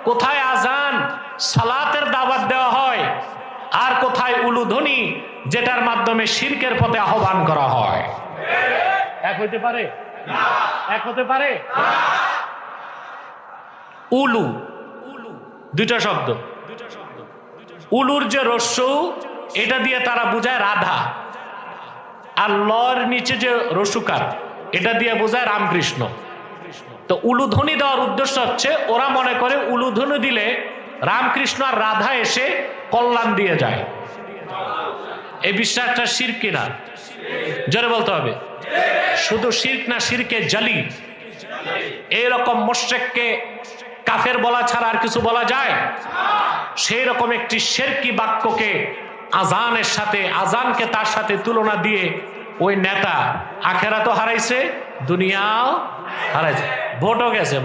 কোথায় আজান সালাতের দাওয়াত দেওয়া হয়, আর কোথায় উলুধ্বনি যেটার মাধ্যমে শিরকের পথে আহ্বান করা হয়। এক হইতে পারে? এক হতে পারে? উলু দুইটা শব্দ। উলুর যে রস্যু, এটা দিয়ে তারা বুঝায় রাধা, আর লর নিচে যে রসুকার, এটা দিয়ে বোঝায় রামকৃষ্ণ। তো উলুধ্বনি দেওয়ার উদ্দেশ্য হচ্ছে ওরা মনে করে উলুধ্বনি দিলে রামকৃষ্ণ আর রাধা এসে কল্যাণ দিয়ে যায়। এই বিশ্বাসটা শিরক কিনা? জোরে বলতে হবে। শুধু শিরক না, শিরকে জালি। এইরকম মুশরিককে কাফের বলা ছাড়া আর কিছু বলা যায়? সেই রকম একটি শিরকি বাক্যকে আজানের সাথে, আজানকে তার সাথে তুলনা দিয়ে ওই নেতা আখেরাতও হারাইছে, দুনিয়াও হারাইছে, ভোটও গেছে।